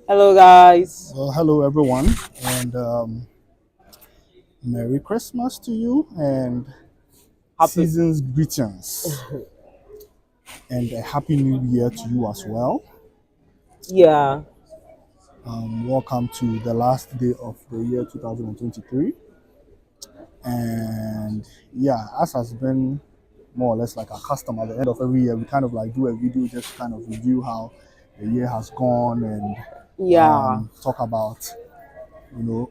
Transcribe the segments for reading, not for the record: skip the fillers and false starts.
Hello, guys. Well, hello everyone, and Merry Christmas to you, and Happy. season's greetings, and a Happy New Year to you as well. Yeah. Welcome to the last day of the year 2023, and yeah, as has been more or less like our custom at the end of every year, we kind of like do a video just to kind of review how the year has gone and Yeah. talk about you know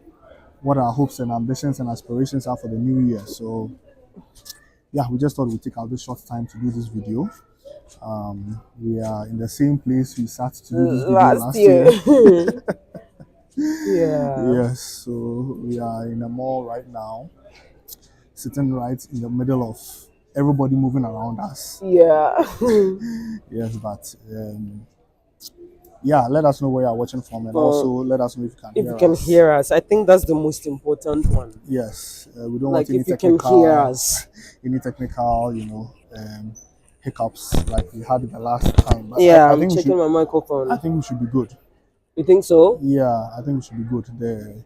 what our hopes and ambitions and aspirations are for the new year. So yeah, we just thought we'd take out this short time to do this video. We are in the same place we sat to do this video Last last year. year. Yeah. Yes, so we are in a mall right now, sitting right in the middle of everybody moving around us. Yeah. Yes, but yeah, let us know where you're watching from, and also Um, let us know if you can if you hear can us. hear us, I think that's the most important one. Yes, we don't want Like, if you can hear us. any technical, hiccups like we had the last time. But Yeah, I I'm think we should, checking my I microphone. think we should be good. You think so? Yeah, I think we should be good. The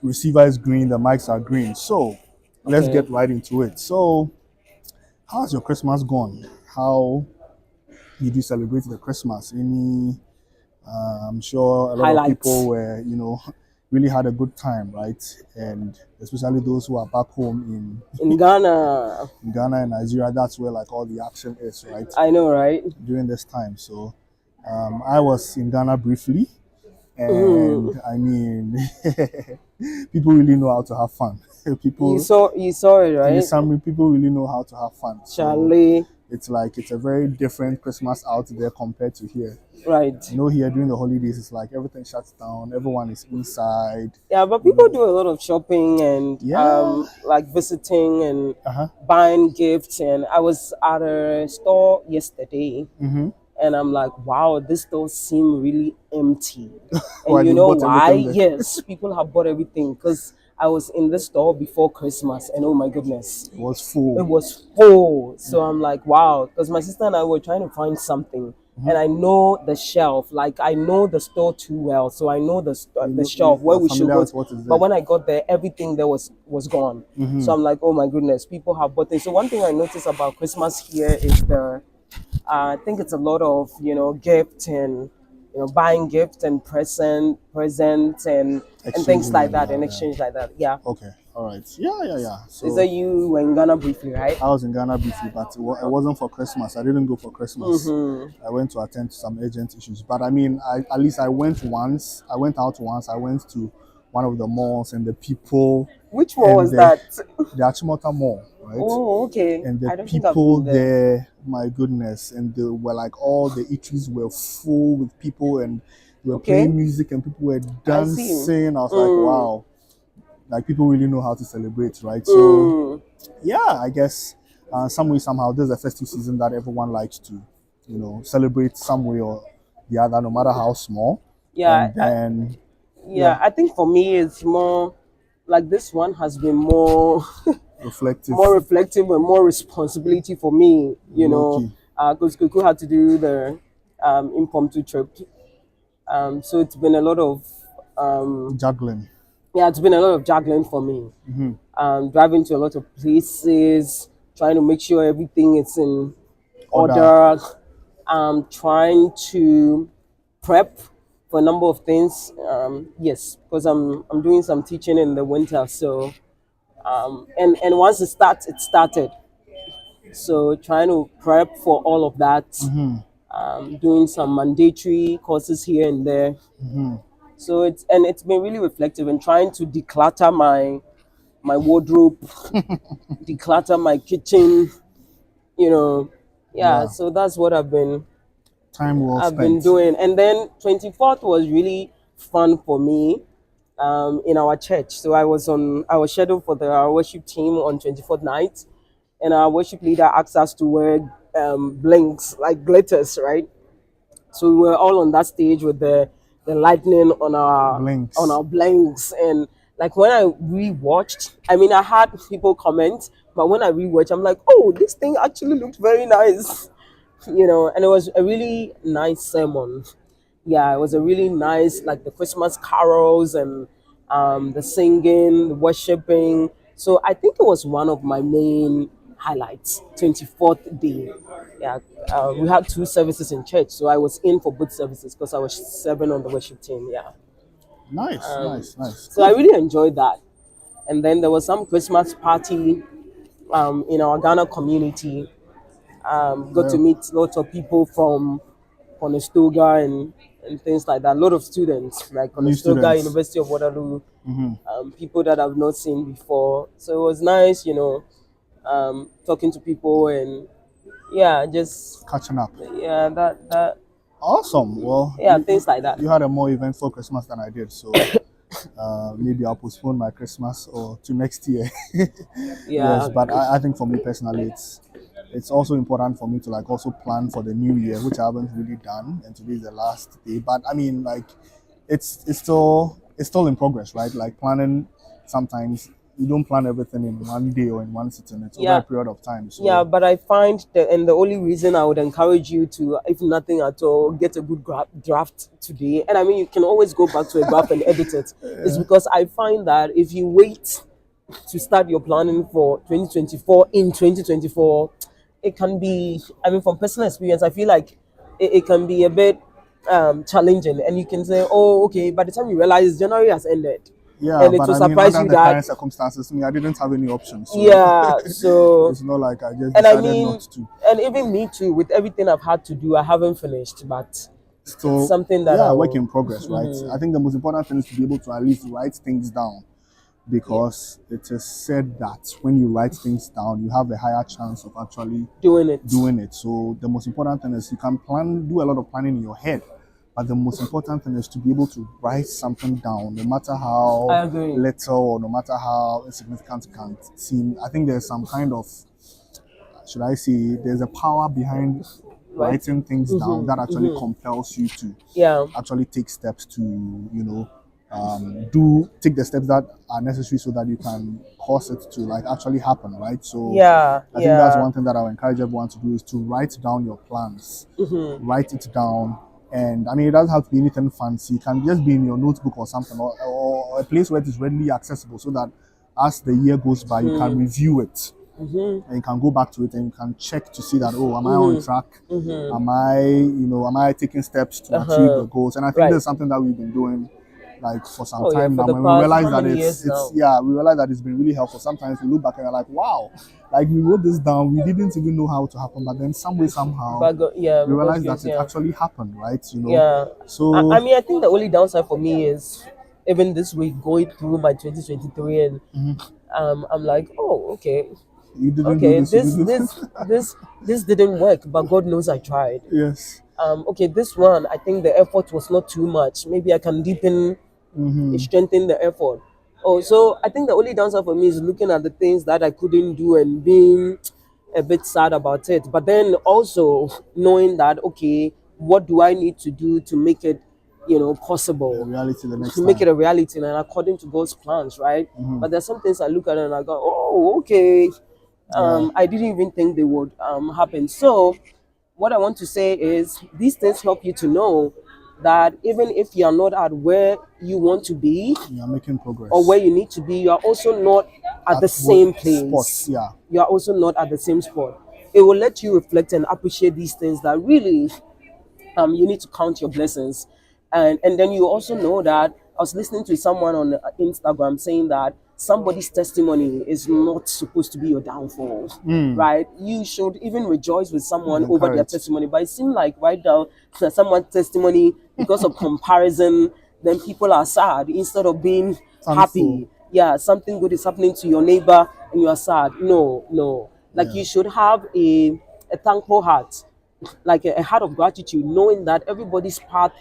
receiver is green, the mics are green. So let's Okay. get right into it. So, how's your Christmas gone? How did you celebrate the Christmas? I'm sure a lot of people Highlights. were, really had a good time, right? And especially those who are back home In Ghana. in Ghana and Nigeria, that's where like all the action is, right? I know, right? During this time. So, I was in Ghana briefly, Hmm. and I mean, people really know how to have fun. people You saw it, in the right? summer, people really know how to have fun. So Charlie. it's like it's a very different Christmas out there compared to here. Right. Here during the holidays, it's like everything shuts down, everyone is inside. Yeah, but You people know, do a lot of shopping and yeah, like visiting and uh huh. buying gifts. And I was at a store yesterday, Mm-hmm. and I'm like, wow, this store seem really empty. And Why you they know bought why? everything there? Yes, people have bought everything because I was in the store before Christmas, and oh my goodness, It was it full. was full. So I'm like, wow, because my sister and I were trying to find something. Mm-hmm. And I know the shelf, like I know the store too well, so I know the shelf where You're we should familiar go. with what is But there. when I got there, everything there was gone. Mm-hmm. So I'm like, oh my goodness, people have bought things. So one thing I noticed about Christmas here is I think it's a lot of gift and buying gift and presents and things Exchanging like and that and exchange like that. Yeah. okay, all right, yeah. Is that So you were in Ghana briefly, right? I was in Ghana briefly, but it wasn't for Christmas. I didn't go for Christmas. Mm-hmm. I went to attend to some urgent issues. But I mean, at least I went once. I went out once. I went to one of the malls, and the people Which one and was that? the Achimota Mall, right? Oh, okay. And the I don't think I've people been there. there, my goodness, and they were like all the eateries were full with people, and they were Okay, playing music, and people were I see. dancing. I was like, Mm, wow, like people really know how to celebrate, right? So mm. yeah, I guess some way somehow this is a festive season that everyone likes to, celebrate some way or the other, no matter how small. Yeah, And then yeah. yeah, I think for me, it's more like this one has been more reflective, more reflective and more responsibility for me. low key, Because Kuku had to do the impromptu trip. So it's been a lot of um, juggling. yeah, it's been a lot of juggling for me. Hmm. Driving to a lot of places, trying to make sure everything is in Order. order. Trying to prep for a number of things. Yes, because I'm doing some teaching in the winter. So and once it starts, it started. So trying to prep for all of that. Hmm. Doing some mandatory courses here and there. Hmm. So it's been really reflective and trying to declutter my wardrobe, declutter my kitchen, you know. Yeah, Yeah, so that's what time well I've been spent. doing. And then 24th was really fun for me in our church. So I was scheduled for our worship team on 24th night, and our worship leader asked us to wear blinks like glitters, right? So we were all on that stage with the lightning on Blinks. our blinks. And like when I rewatched, I mean I had people comment, but when I rewatched, I'm like, oh, this thing actually looked very nice. And it was a really nice sermon. Yeah, it was a really nice, like the Christmas carols and the singing, the worshiping. So I think it was one of my main highlights. 24th day. Yeah, we had two services in church, so I was in for both services because I was serving on the worship team. Yeah, Nice, nice, nice. so I Good. really enjoyed that. And then there was some Christmas party in our Ghana community. Got to Well, meet lots of people from Conestoga and things like that. A lot of students like new Conestoga, students. University of Waterloo, people that I've not seen before. So it was nice, talking to people and yeah, just Catching up. yeah, that Awesome. Well, yeah, things like that. you had a more eventful Christmas than I did, so maybe I'll postpone my Christmas or to next year. Yeah, Yes, but I think for me personally, it's also important for me to like also plan for the new year, which I haven't really done, and today is the last day. But I mean, like, it's still in progress, right? Like planning, sometimes you don't plan everything in one day or in one sitting. It's over yeah. a period of time. So Yeah, but I find and the only reason I would encourage you to, if nothing at all, get a good draft today. And I mean, you can always go back to a graph and edit it. Is because I find that if you wait to start your planning for 2024 in 2024, it can be, I mean, from personal experience, I feel like it can be a bit challenging. And you can say, oh, okay, by the time you realize January has ended. yeah, And it but will I mean, surprise under you the current that, circumstances, I didn't have any options. So yeah, so it's not like I just and I decided mean, not to. and even me too, with everything I've had to do, I haven't finished, but it's So something that yeah, I work in will. progress, right? I think the most important thing is to be able to at least write things down, because it is said that when you write things down, you have a higher chance of actually Doing it. doing it. So the most important thing is you can do a lot of planning in your head, but the most important thing is to be able to write something down, no matter how I agree. little or no matter how insignificant it can seem. I think there's some kind of, should I say, there's a power behind Right. writing things down that actually compels you to Yeah. actually take steps to, take the steps that are necessary so that you can cause it to like actually happen, right? So Yeah. I think that's Yeah. one thing that I'll encourage everyone to do, is to write down your plans. Write it down. And I mean, it doesn't have to be anything fancy. It can just be in your notebook or something, or a place where it is readily accessible, so that as the year goes by, you can review it. And you can go back to it and you can check to see that, oh, am I on track? Am I taking steps to achieve the goals? And I think Right. that's something that we've been doing like for some Oh, yeah, time for now. the When we past realize how that many it's years now? yeah, we realize that it's been really helpful. Sometimes we look back and we're like, wow, like we wrote this down, we didn't even know how to happen, but then some way, somehow, But yeah, we realize because, that it yeah. actually happened, right? Yeah. So I mean, I think the only downside for me is even this week going through my 2023 and I'm like, oh, okay, you didn't do okay, this, you this didn't. this didn't work, but God knows I tried. Yes. Okay, this one, I think the effort was not too much. Maybe I can deepen, strengthen the effort. Oh, so I think the only downside for me is looking at the things that I couldn't do and being a bit sad about it. But then also knowing that, okay, what do I need to do to make it, possible? Reality the next To make it time. a reality and according to God's plans, right? But there's some things I look at and I go, oh, okay. I didn't even think they would happen. So what I want to say is these things help you to know that even if you are not at where you want to be You are making progress. or where you need to be, you are also not at the At same what place. spot, yeah. You are also not at the same spot. It will let you reflect and appreciate these things that really you need to count your blessings. And then you also know that I was listening to someone on Instagram saying that somebody's testimony is not supposed to be your downfall, right? You should even rejoice with someone over their encouraged. testimony. But it seems like right now, someone's testimony, because of comparison, then people are sad instead of being Thankful. happy. Yeah, something good is happening to your neighbor and you are sad. No. Like you should have a thankful heart, like a heart of gratitude, knowing that everybody's path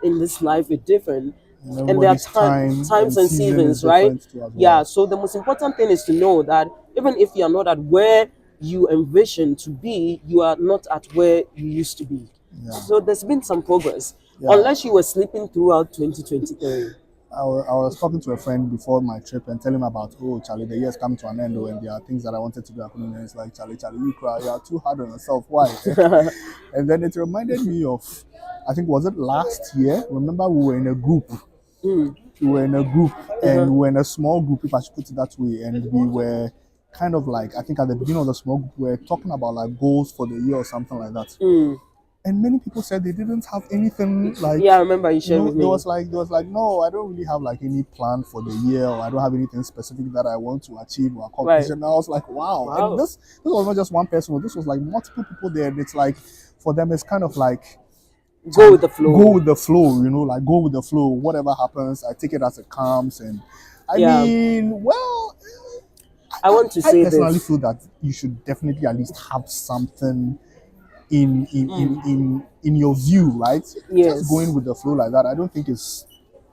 in this life is different. And there are everybody's time times and and season seasons, is right? different too as well. Yeah, so the most important thing is to know that even if you are not at where you envision to be, you are not at where you used to be. Yeah. So there's been some progress, Yeah. unless you were sleeping throughout 2023. I was talking to a friend before my trip and telling him about, oh, Charlie, the year's come to an end, and there are things that I wanted to do happening. And it's like, Charlie, you cry, you are too hard on yourself. Why? And then it reminded me of, I think was it last year? Remember, we were in a group. Mm. We were in a group, and we were in a small group, if I should put it that way, and we were kind of like, I think at the beginning of the small group, we were talking about like goals for the year or something like that. Mm. And many people said they didn't have anything like. Yeah, I remember you You shared know, with me. there was like, no, I don't really have like any plan for the year, or I don't have anything specific that I want to achieve or accomplish. Right. And I was like, wow. Wow. And this was not just one person. This was like multiple people there. And it's like, for them, it's kind of like Go with the flow. go with the flow. You know, like go with the flow. Whatever happens, I take it as it comes. And I Yeah. mean, well, I want to I say personally this. feel that you should definitely at least have something in your view, right? Yes. Just going with the flow like that, I don't think it's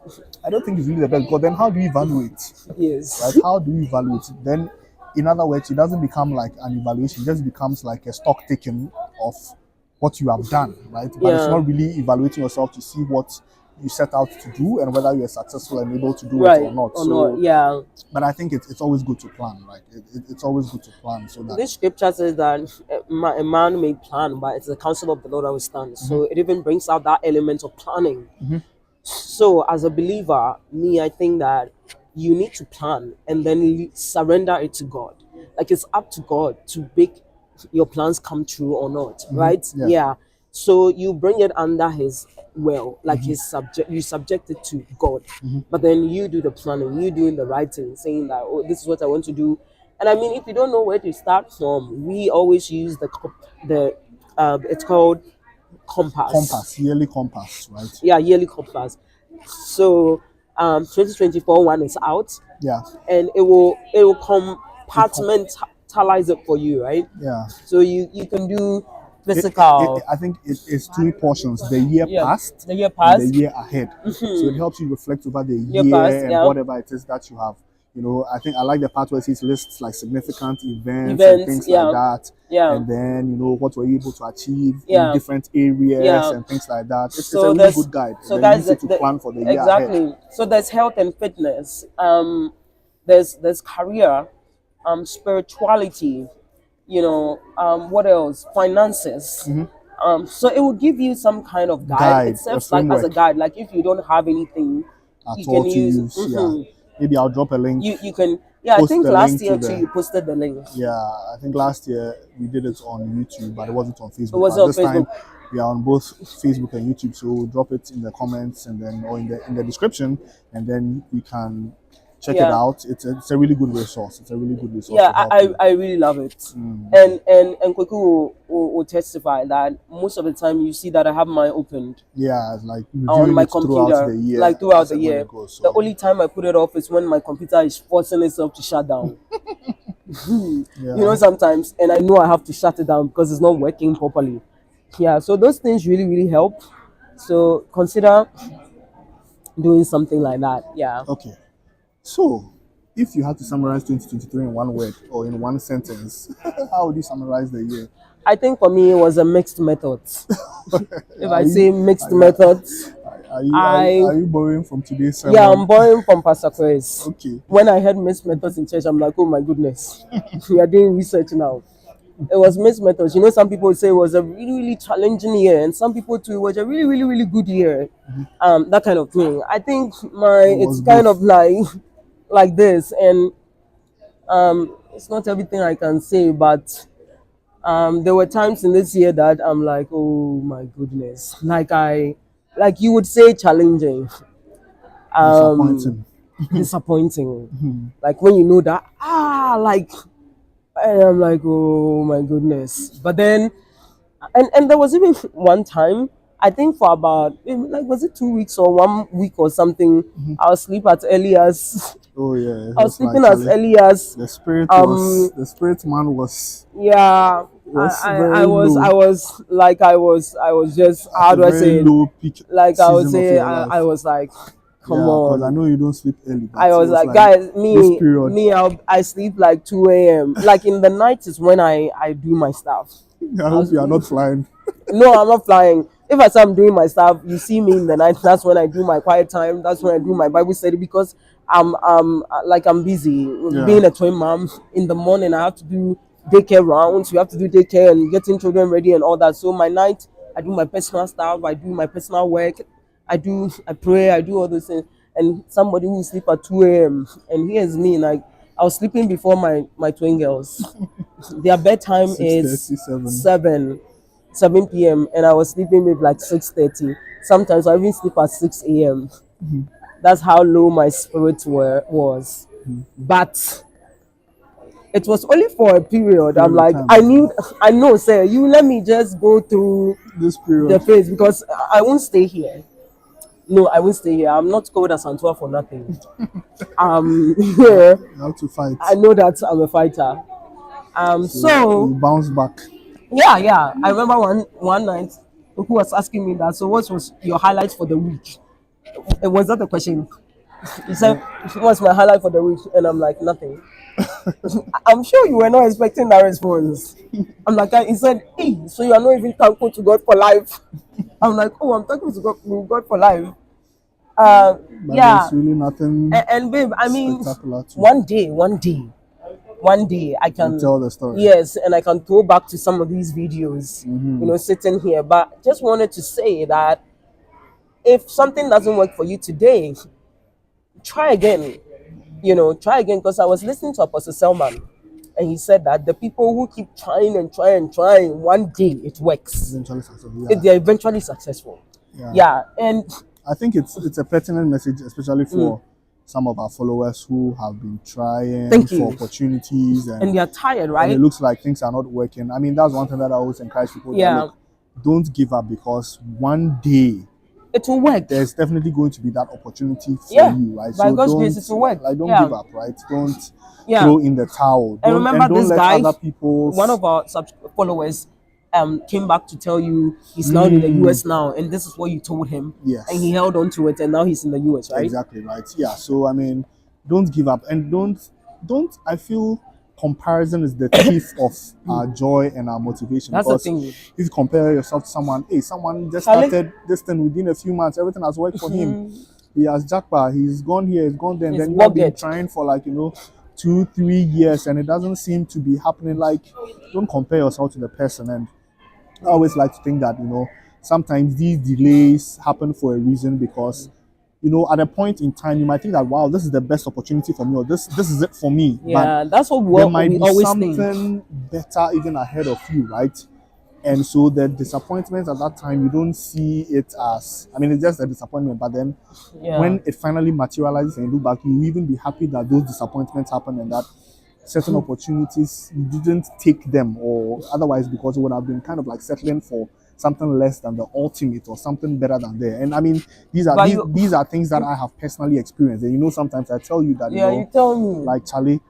really the best. Because then how do you evaluate? Yes. Right? How do you evaluate? Then, in other words, it doesn't become like an evaluation, it just becomes like a stock taking of what you have done, right? But it's Yeah. not really evaluating yourself to see what you set out to do and whether you're successful and able to do Right. it or not. Or So, not. Yeah. but I think it's always good to plan, right? It's always good to plan so that This scripture says that a man may plan, but it's the counsel of the Lord that will stand. So it even brings out that element of planning. So as a believer, I think that you need to plan and then surrender it to God. Like it's up to God to make your plans come true or not, right? Yeah. So you bring it under His will, like you subject it to God, but then you do the planning, you doing the right thing, saying that, oh, this is what I want to do. And I mean, if you don't know where to start from, we always use it's called compass. yearly compass, right? Yeah, yearly compass. So 2024 one is out, Yeah, and it will compartmentalize it for you, right? yeah. So you can do physical. I think it's two portions: the year Yeah, past the year and past. the year ahead. So it helps you reflect over the Year year past, and yeah. whatever it is that you have. You know, I think I like the part where it says lists like significant events and Events, things yeah. like that. Yeah. And then, you know, what were you able to achieve Yeah. in different areas Yeah. and things like that. It's So a really there's- good guide. so And then guys, use it to plan for the year exactly. ahead. So there's health and fitness. There's career, spirituality. You know, what else? Finances. So it will give you some kind of guide. Guide, It serves a like as a framework. guide. Like if you don't have anything, At you all can to use. use. Yeah. Maybe I'll drop a link. You can. Yeah, I Post think the last link to year the- too you posted the link. Yeah, I think last year we did it on YouTube, but it wasn't on Facebook. It wasn't But on this time Facebook. we are on both Facebook and YouTube, so we'll drop it in the comments and then or in the description, and then you can check it Yeah. out. It's a really good resource. It's a really good resource. Yeah, to help I you. really love it. Mm. And Kweku will testify that most of the time you see that I have mine opened Yeah, it's like on reviewing my it throughout computer, the year. like throughout as the and when year. it goes, so. The only time I put it off is when my computer is forcing itself to shut down. Yeah. You know, sometimes, and I know I have to shut it down because it's not working properly. Yeah, so those things really, really help. So consider doing something like that. Yeah. Okay. So, if you had to summarize 2023 in one word or in one sentence, how would you summarize the year? I think for me it was a mixed methods. If I Are you- say mixed are you- methods, Are you borrowing from today's sermon? yeah, I'm borrowing from Pastor Chris. Okay. When I heard mixed methods in church, I'm like, oh my goodness, we are doing research now. It was mixed methods. You know, some people say it was a really, really challenging year, and some people too it was a really, really, really good year. That kind of thing. I think was it's kind both. of like this, and it's not everything I can say, but there were times in this year that I'm like, oh my goodness, like you would say challenging. Disappointing. Disappointing. Like when you know that, like, and I'm like, oh my goodness. But then, and there was even one time, I think for about, like, was it 2 weeks or 1 week or something, I was sleep as early as, Oh yeah. I was sleeping as early as, The spirit the spirit man was yeah. Was I very was, low. I was just, how do I very say it? low peak. Like I would season of say, your I life. was like, come Yeah, 'cause I on. know you don't sleep early. But I it was like, this guys, me, period. I sleep like 2 a.m. Like in the night is when I do my stuff. I hope you are not flying. No, I'm not flying. If I say I'm doing my stuff, you see me in the night. That's when I do my quiet time. That's when I do my Bible study because I'm busy. Yeah. Being a twin mom, in the morning I have to do daycare rounds. You have to do daycare and getting children ready and all that. So my night I do my personal stuff, I do my personal work, I pray, I do all those things. And somebody who sleep at 2 a.m. and here's me, like I was sleeping before my twin girls. Their bedtime is 6:37. 7 p.m. and I was sleeping maybe like 6:30. Sometimes I even sleep at 6 a.m. That's how low my spirits was. But it was only for a period. I'm like, Time. I know, sir, you let me just go through This the period. phase because I won't stay here. No, I won't stay here. I'm not called as Santua for nothing. Here, You have to fight. I know that I'm a fighter. So you bounce back. yeah. I remember one night who was asking me that. So what was your highlight for the week? Was that the question? He said, "What's my highlight for the week?" And I'm like, "Nothing." I'm sure you were not expecting that response. I'm like, he said, "Hey, so you are not even thankful to God for life?" I'm like, "Oh, I'm thankful to God for life." But Yeah, there's really nothing and babe, I mean, spectacular to one day I can tell the story. yes, and I can go back to some of these videos, sitting here. But just wanted to say that if something doesn't work for you today, try again. Try again, because I was listening to Apostle Selman, and he said that the people who keep trying and trying and trying, one day it works. Eventually successful. They're eventually successful. Yeah, and I think it's a pertinent message, especially for some of our followers who have been trying Thank you. for opportunities and they're tired, and right? it looks like things are not working. I mean, that's one thing that I always encourage people. that, Yeah. look, don't give up, because one day It will work. there's definitely going to be that opportunity for Yeah. you, right? By So God's don't grace, it will work. don't Yeah. give up, right? Don't Yeah. throw in the towel. And remember don't this let guy, other people. one of our followers came back to tell you he's now in the US now, and this is what you told him. Yes. And he held on to it, and now he's in the US, right? Exactly right. Yeah. So I mean, don't give up, and don't. I feel comparison is the thief of our joy and our motivation. That's the because thing. if you compare yourself to someone, hey, someone just Charlie- started this thing within a few months, everything has worked for him. He has jackpot. He's gone here. He's gone there. And He's then you have been bugged. trying for 2-3 years, and it doesn't seem to be happening. Like, don't compare yourself to the person. And I always like to think that sometimes these delays happen for a reason, because at a point in time you might think that, wow, this is the best opportunity for me, or this is it for me. Yeah, that's what But there might we be always something think. better even ahead of you, right? And so the disappointment at that time, you don't see it as, I mean, it's just a disappointment. But then Yeah. when it finally materializes and you look back, you even be happy that those disappointments happened, and that certain opportunities you didn't take them, or otherwise, because you would have been kind of like settling for something less than the ultimate or something better than there. And I mean, these are these are things that I have personally experienced. And sometimes I tell you that you tell me. like, Charlie,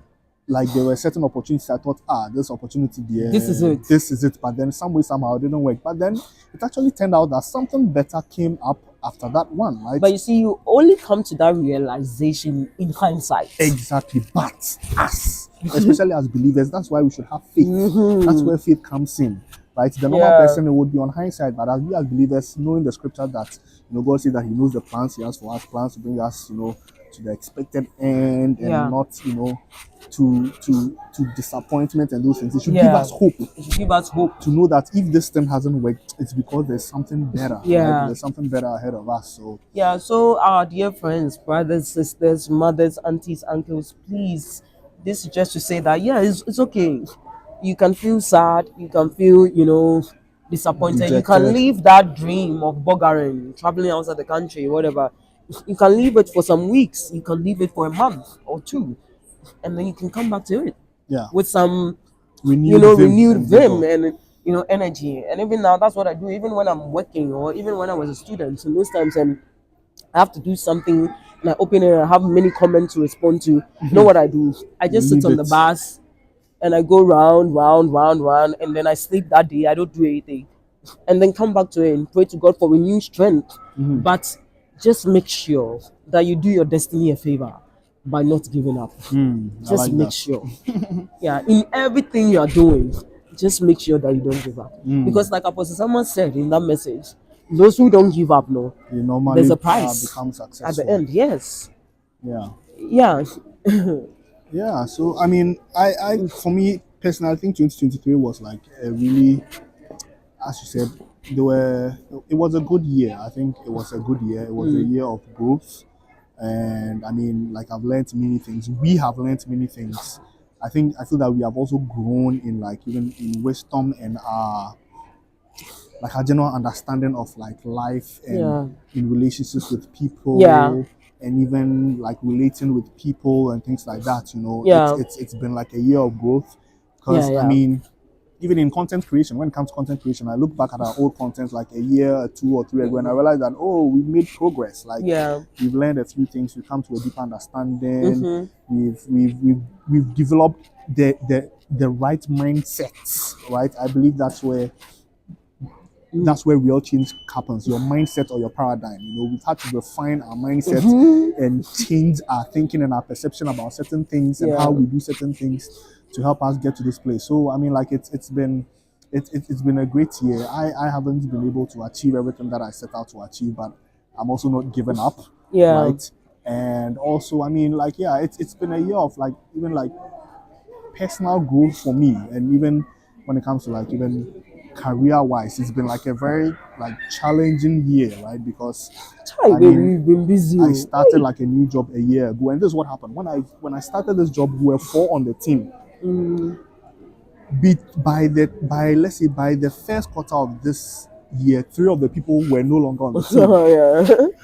like, there were certain opportunities I thought, this opportunity there, This is it. this is it. But then some way, somehow it didn't work. But then it actually turned out that something better came up after that one, right? But you see, you only come to that realization in hindsight. Exactly. But us, especially as believers, that's why we should have faith. That's where faith comes in, right? The normal person, it would be on hindsight, but as we as believers, knowing the scripture that God says that He knows the plans He has for us, plans to bring us, to the expected end, and not, to disappointment and those things. It should give us hope. It should give us hope to know that if this thing hasn't worked, it's because there's something better. Right? There's something better ahead of us. So our dear friends, brothers, sisters, mothers, aunties, uncles, please, this is just to say that it's okay. You can feel sad, you can feel disappointed. Dejected. You can leave that dream of buggering, traveling outside the country, whatever. You can leave it for some weeks, you can leave it for a month or two, and then you can come back to it with some renewed vim and energy. And even now, that's what I do. Even when I'm working, or even when I was a student, in those times, and I have to do something, and I open it and I have many comments to respond to. You know what I do? I just sit on the bus and I go round, and then I sleep that day. I don't do anything, and then come back to it and pray to God for renewed strength. But just make sure that you do your destiny a favor by not giving up. Just make sure. In everything you are doing, just make sure that you don't give up. Because like Apostle someone said in that message, those who don't give up, there's a prize become successful at the end. Yes. Yeah. So I mean, I for me personally, I think 2023 was like a really, as you said, there were. It was a good year. I think it was a good year. It was a year of growth, and I mean, like I've learned many things. We have learned many things. I feel that we have also grown in like even in wisdom and our general understanding of like life Yeah. and in relationships with people. Yeah. And even like relating with people and things like that, you know, Yeah. it's been like a year of growth. Because Yeah. I mean, even in content creation, when it comes to content creation, I look back at our old content like a year, or 2 or 3 ago, and I realized that we've made progress. Like Yeah. we've learned a few things, we've come to a deeper understanding, Mhm. we've developed the right mindsets, right? I believe that's where real change happens. Your mindset or your paradigm. You know, we've had to refine our mindset and change our thinking and our perception about certain things and Yeah. how we do certain things to help us get to this place. So I mean, like it's been it's been a great year. I haven't been able to achieve everything that I set out to achieve, but I'm also not giving up, Yeah. right? And also, I mean, like yeah, it's been a year of like even like personal growth for me, and even when it comes to like even career wise, it's been like a very like challenging year, right? Because Hi, I baby, mean, you've been busy. I started like a new job a year ago, and this is what happened when I started this job. We were 4 on the team. By let's say by the first quarter of this year, 3 of the people were no longer on the team,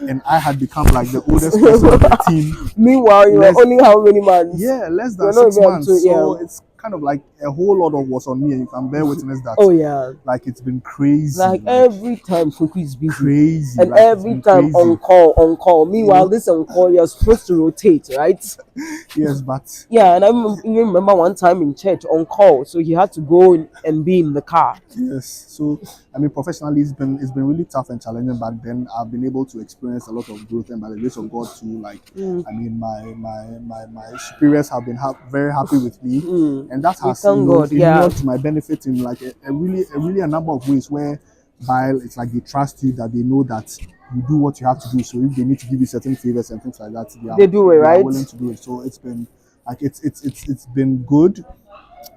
Yeah. and I had become like the oldest person on the team. Meanwhile, you were only how many months? Yeah, less than You're not 6 even up months. to- So yeah. it's kind of like a whole lot of was on me, and you can bear witness that. Oh yeah. Like it's been crazy. Like every time Fuku is busy. crazy. And like, it's every been time crazy. on call. Meanwhile, know? this on call, you're supposed to rotate, right? Yes, but Yeah, and I even remember one time in church on call, so he had to go and be in the car. yes. So I mean, professionally, it's been really tough and challenging. But then I've been able to experience a lot of growth, and by the grace of God, too. Like I mean, my superiors have been very happy with me, and that We has thank God, yeah. to my benefit in like a really a number of ways where. While it's like they trust you, that they know that you do what you have to do. So if they need to give you certain favors and things like that, They do it, they are right? willing to do it. So it's been like it's been good,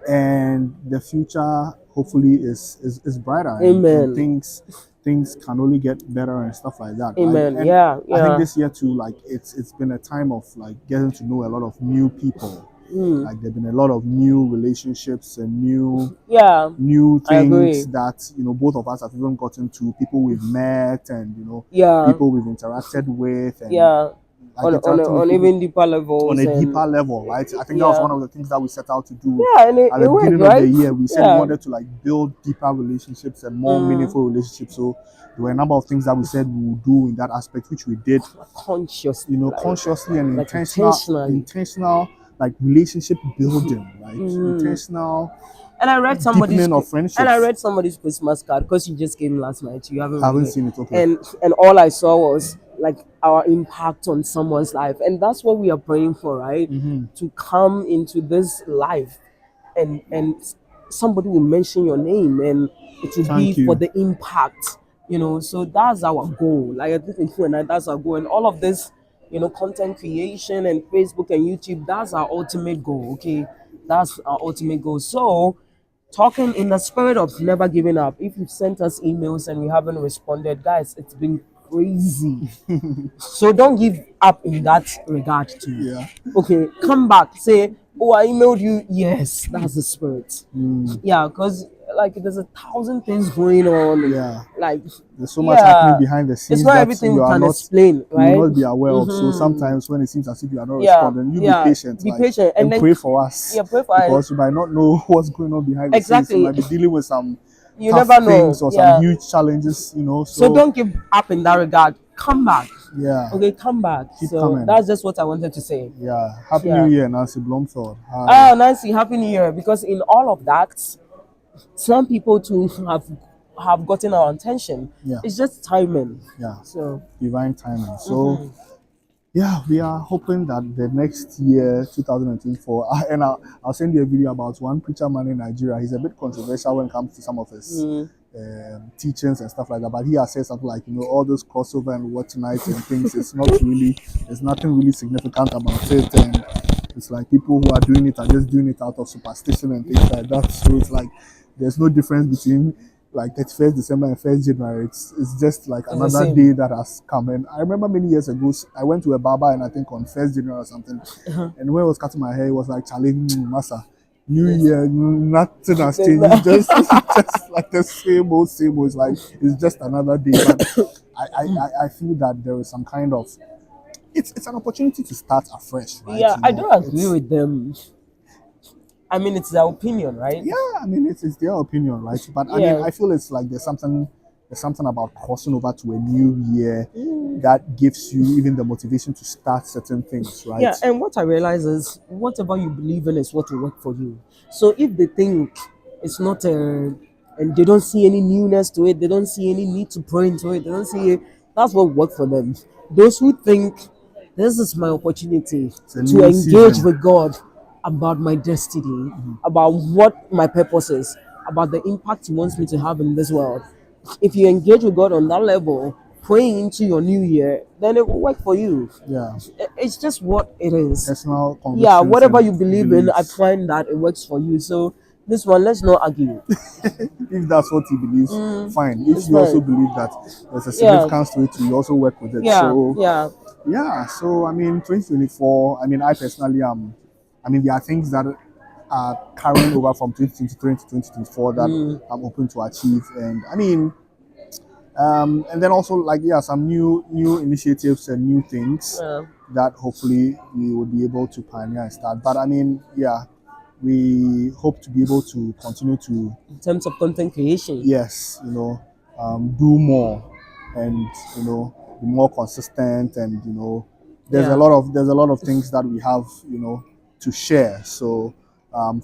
and the future hopefully is brighter. Amen. And things can only get better and stuff like that. Amen. Right? And Yeah, I think yeah. this year too, like it's been a time of like getting to know a lot of new people. Like there've been a lot of new relationships and new Yeah. I agree. things that both of us have even gotten to, people we've met, and Yeah. people we've interacted with, and Yeah. like On interacting with on people even deeper levels. on a and- deeper level, right? I think that was Yeah. one of the things that we set out to do Yeah, and at the it worked, beginning right? of the year. We said Yeah. we wanted to like build deeper relationships and more meaningful relationships. So there were a number of things that we said we would do in that aspect, which we did, Consciously. like- consciously and like intentional, intentionally. like relationship building, right? Intentional. And I read somebody's Deepening of friendships. and I read somebody's Christmas card because you just came last night. You haven't I haven't read seen it. Okay. And all I saw was like our impact on someone's life, and that's what we are praying for, right? To come into this life, and somebody will mention your name, and it will Thank be you. for the impact, So that's our goal. Like I think you and I, that's our goal, and all of this, content creation and Facebook and YouTube, that's our ultimate goal. Okay, that's our ultimate goal. So talking in the spirit of never giving up. If you've sent us emails and we haven't responded, guys, it's been crazy. So don't give up in that regard too. Yeah. Okay, come back. Say, oh, I emailed you. Yes, that's the spirit. Yeah, because like there's 1,000 things going on. Yeah. Like There's so much happening behind the scenes it's not that everything you we are can not explain, you right? will not be aware of. So sometimes when it seems as if you are not Yeah, responding, you yeah, be patient. be like, patient, and and then- pray for us. Yeah, pray for us. because you might not know what's going on behind the scenes. Exactly. You might be dealing with some You tough never know. things or Yeah. some huge challenges, So don't give up in that regard. Come back. Yeah. Okay, come back. Keep so coming. that's just what I wanted to say. Yeah. Happy Yeah. New Year, Nancy Blomfield. Hi. Oh, Nancy, happy New Year! Because in all of that, some people too have gotten our attention. Yeah. It's just timing. Yeah. So Divine timing. So yeah, we are hoping that the next year, 2024, and I'll send you a video about one preacher man in Nigeria. He's a bit controversial when it comes to some of his teachings and stuff like that. But he has said something like, all this crossover and what tonight and things, there's nothing really significant about it. And it's like people who are doing it are just doing it out of superstition and things like that. So it's like, there's no difference between like 31st December and 1st January. It's just like It's the another same. day that has come. And I remember many years ago, I went to a barber, and I think on 1st January or something. And when I was cutting my hair, it was like, Charlie, massa. New Year, nothing has changed. It's just like the same old, same old. It's like it's just another day. But I feel that there is some kind of it's an opportunity to start afresh, right? Yeah, You I know, don't agree it's- with them. I mean, it's their opinion, right? Yeah, I mean it's their opinion, right? But I mean Yeah. I feel it's like there's something about crossing over to a new year that gives you even the motivation to start certain things, right? Yeah, and what I realize is whatever you believe in is what will work for you. So if they think it's not and they don't see any newness to it, they don't see any need to pray into it, they don't see it, that's what work for them. Those who think this is my opportunity a to new engage season. with God about my destiny, about what my purpose is, about the impact He wants me to have in this world. If you engage with God on that level, praying into your new year, then it will work for you. Yeah, It's just what it is. personal Yeah, convictions whatever and you believe in, I beliefs. find that it works for you. So this one, let's not argue. If that's what he believes, fine. If It's you also fine. believe that there's a Yeah, significance to it, you also work with it. yeah, So yeah, yeah, so I mean 2024, I mean I personally I mean there are things that are carrying over from 2023 to 2024 that I'm hoping to achieve. And I mean and then also like yeah, some new initiatives and new things yeah. that hopefully we will be able to pioneer and start. But I mean, yeah, we hope to be able to continue to In terms of content creation. yes, you know, do more and you know be more consistent. And you know there's Yeah. a lot of things that we have, you know, to share. So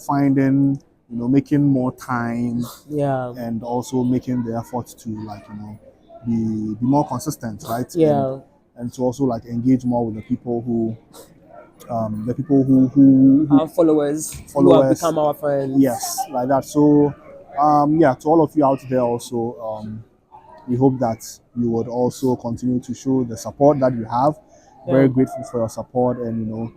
finding, you know, making more time Yeah. and also making the effort to like, you know, be more consistent, right? Yeah. And to also like engage more with the people who Our followers who follow have us. become our friends. Yes, like that. So yeah, to all of you out there also, we hope that you would also continue to show the support that you have. Very Yeah. grateful for your support. And you know,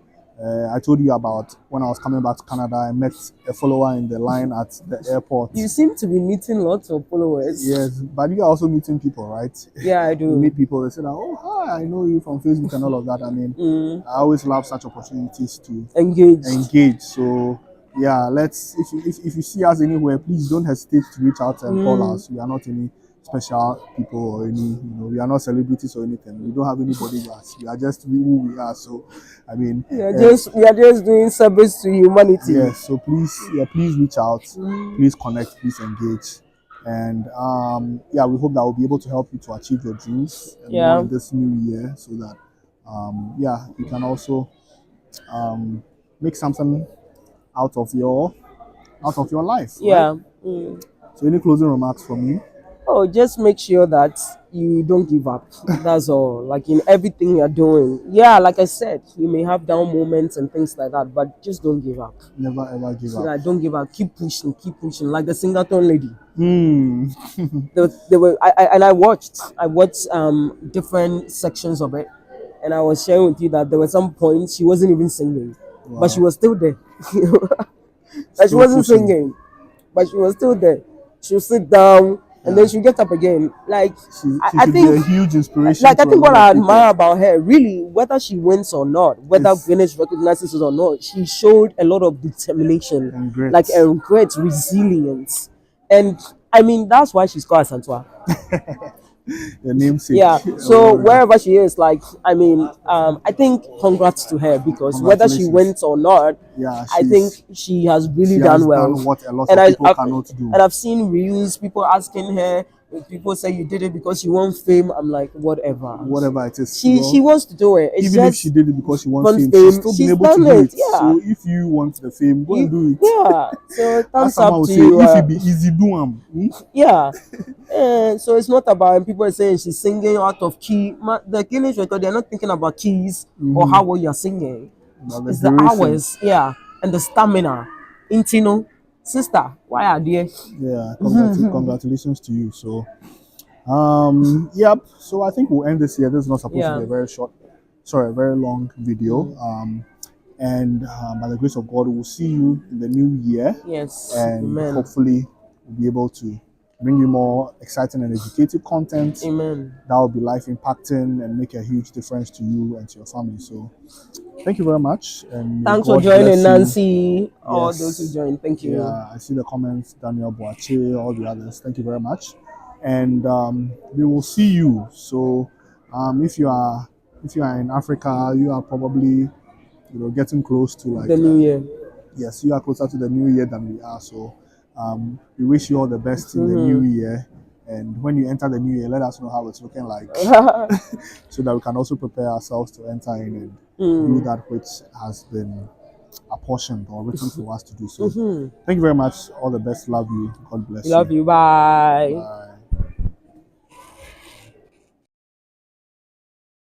I told you about when I was coming back to Canada, I met a follower in the line at the airport. You seem to be meeting lots of followers. Yes, but you are also meeting people, right? Yeah, I You do. meet people, they say that, oh, hi, I know you from Facebook and all of that. I mean, I always love such opportunities to Engaged. engage. So, yeah, if you see us anywhere, please don't hesitate to reach out and call us. We are not any special people or any, you know, we are not celebrities or anything. We don't have any bodyguards. We are just who we are. So, I mean, We are just doing service to humanity. yes, so please, yeah, please reach out, please connect, please engage. And yeah, we hope that we'll be able to help you to achieve your dreams and Yeah. more in this new year, so that yeah, you can also make something out of your life. Yeah. Right? So any closing remarks from you? Oh, just make sure that you don't give up. That's all. Like in everything you're doing. Yeah, like I said, you may have down moments and things like that, but just don't give up. Never ever give up. Yeah, don't give up. Keep pushing, like the Singleton lady. Hmm. They were. I watched. I watched different sections of it, and I was sharing with you that there were some points she wasn't even singing, but she was still there. Like she Still wasn't pushing. singing, but she was still there. She'll sit down and then she'll get up again. Like She I should think, be a huge inspiration. like I to a think what lot I of people. admire about her, really, whether she wins or not, whether It's- Guinness recognizes it or not, she showed a lot of determination, And grit. like and great resilience, and I mean that's why she's called Asantua. The namesake. Yeah. So Or- wherever she is, like I mean, I think congrats to her because whether she Congratulations. wins or not, yeah, I think she has really she done has well. done what a lot and of I, people I've, cannot do. and I've seen reels, people asking her, people say you did it because you want fame. I'm like, whatever. Whatever it is. She wants to do it. It's even if just she did it because she wants wants fame, fame, she's still she's been able to done do it, it. yeah. So if you want the fame, go and do it. Yeah. So As thumbs someone up would to say, you. if it be easy, do them. Yeah. So it's not about and people are saying she's singing out of key. The Guinness record, they're not thinking about keys or how well you're singing. But It's the duration. hours, yeah, and the stamina. Intino, sister, why are they? Yeah, congratulations to you. So, yep. So I think we'll end this here. This is not supposed to Yeah. be a a very long video. And by the grace of God, we'll see you in the new year, Yes, and amen. hopefully we'll be able to bring you more exciting and educative content Amen. that will be life impacting and make a huge difference to you and to your family. So thank you very much, and may Thanks for God joining, bless you. Nancy. All those who Yes. joined. Thank you. Yeah, I see the comments, Daniel Boache, all the others. Thank you very much, and we will see you. So, if you are in Africa, you are probably getting close to The new year. yes, you are closer to the new year than we are. So, we wish you all the best in the new year. And when you enter the new year, let us know how it's looking like, so that we can also prepare ourselves to enter in and do that which has been apportioned or written for us to do. So, thank you very much. All the best. Love you. God bless Love you. you. Bye. Bye.